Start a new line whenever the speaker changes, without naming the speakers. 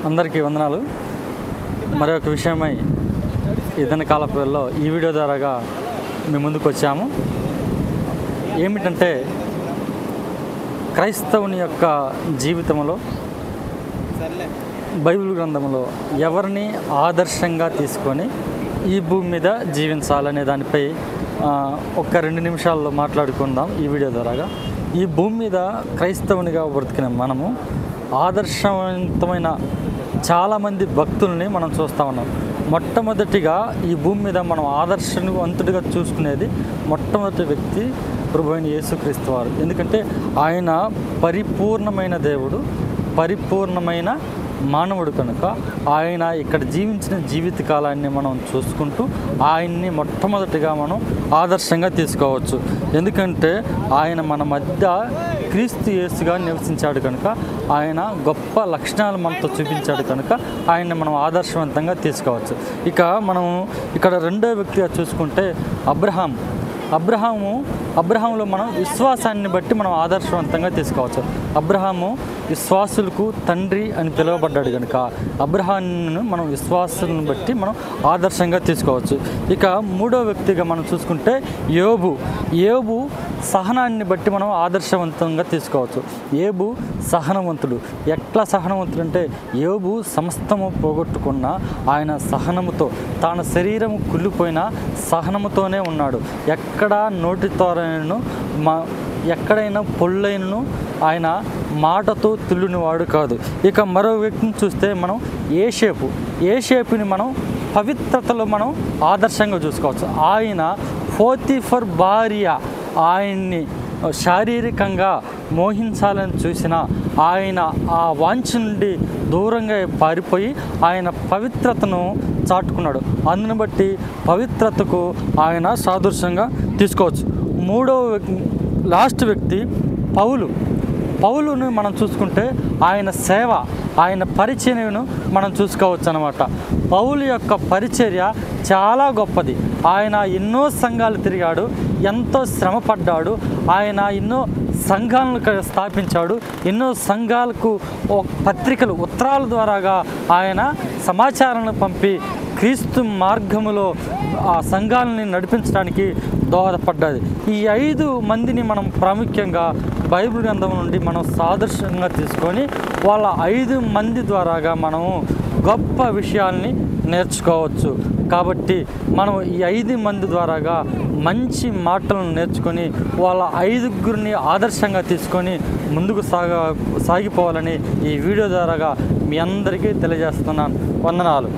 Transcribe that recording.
అందరికీ వందనాలు. మరొక విషయమై ఇదన కాలపుల్లో ఈ వీడియో ద్వారాగా మీ ముందుకు వచ్చాము. ఏమిటంటే క్రైస్తవుని యొక్క జీవితంలో బైబిల్ గ్రంథంలో ఎవరిని ఆదర్శంగా తీసుకొని ఈ భూమి మీద జీవించాలనే దానిపై ఒక 2 నిమిషాల్లో మాట్లాడుకుందాం ఈ వీడియో ద్వారాగా. ఈ భూమి మీద క్రైస్తవునిగా బ్రతికిన మనము ఆదర్శవంతమైన చాలామంది భక్తుల్ని మనం చూస్తూ ఉన్నాం. మొట్టమొదటిగా ఈ భూమి మీద మనం ఆదర్శవంతుడిగా చూసుకునేది మొట్టమొదటి వ్యక్తి ప్రభు అయిన యేసుక్రీస్తు వారు. ఎందుకంటే ఆయన పరిపూర్ణమైన దేవుడు, పరిపూర్ణమైన మానవుడు కనుక ఆయన ఇక్కడ జీవించిన జీవితకాలాన్ని మనం చూసుకుంటూ ఆయన్ని మొట్టమొదటిగా మనం ఆదర్శంగా తీసుకోవచ్చు. ఎందుకంటే ఆయన మన మధ్య క్రీస్తు యేసుగా నివసించాడు కనుక, ఆయన గొప్ప లక్షణాలు మనతో చూపించాడు కనుక ఆయన్ని మనం ఆదర్శవంతంగా తీసుకోవచ్చు. ఇక మనం ఇక్కడ రెండో వ్యక్తిగా చూసుకుంటే అబ్రహాములో మనం విశ్వాసాన్ని బట్టి మనం ఆదర్శవంతంగా తీసుకోవచ్చు. అబ్రహాము విశ్వాసులకు తండ్రి అని పిలువబడ్డాడు కనుక అబ్రహామును మనం విశ్వాసాన్ని బట్టి మనం ఆదర్శంగా తీసుకోవచ్చు. ఇక మూడో వ్యక్తిగా మనం చూసుకుంటే యోబు సహనాన్ని బట్టి మనం ఆదర్శవంతంగా తీసుకోవచ్చు. యోబు సహనవంతుడు. ఎట్లా సహనవంతుడు అంటే యోబు సమస్తము పోగొట్టుకున్న ఆయన సహనముతో, తన శరీరము కుళ్ళిపోయిన సహనముతోనే ఉన్నాడు. ఎక్కడ నోటితోనైనను ఎక్కడైనా పొల్లైనను ఆయన మాటతో తుల్లినవాడు కాదు. ఇక మరో వ్యక్తిని చూస్తే మనం ఏషేపుని మనం పవిత్రతలో మనం ఆదర్శంగా చూసుకోవచ్చు. ఆయన పోతీఫర్ భార్య ఆయన్ని శారీరకంగా మోహించాలని చూసిన ఆయన ఆ వాంఛ నుండి దూరంగా పారిపోయి ఆయన పవిత్రతను చాటుకున్నాడు. అందుని బట్టి పవిత్రతకు ఆయన సాదృశ్యంగా తీసుకోవచ్చు. లాస్ట్ వ్యక్తి పౌలును మనం చూసుకుంటే ఆయన సేవ, ఆయన పరిచర్యను మనం చూసుకోవచ్చు అన్నమాట. పౌలు యొక్క పరిచర్య చాలా గొప్పది. ఆయన ఎన్నో సంఘాలు తిరిగాడు, ఎంతో శ్రమపడ్డాడు, ఆయన ఎన్నో సంఘాలను స్థాపించాడు, ఎన్నో సంఘాలకు పత్రికలు ఉత్తరాల ద్వారాగా ఆయన సమాచారాన్ని పంపి క్రీస్తు మార్గములో ఆ సంఘాలని నడిపించడానికి దోహదపడ్డది. ఈ 5 మందిని మనం ప్రాముఖ్యంగా బైబిల్ గ్రంథం నుండి మనం సాదృశ్యంగా తీసుకొని వాళ్ళ 5 మంది ద్వారాగా మనము గొప్ప విషయాల్ని నేర్చుకోవచ్చు. కాబట్టి మనం ఈ 5 మంది ద్వారాగా మంచి మాటలను నేర్చుకొని వాళ్ళ 5గురిని ఆదర్శంగా తీసుకొని ముందుకు సాగిపోవాలని ఈ వీడియో ద్వారాగా మీ అందరికీ తెలియజేస్తున్నాను. వందనాలు.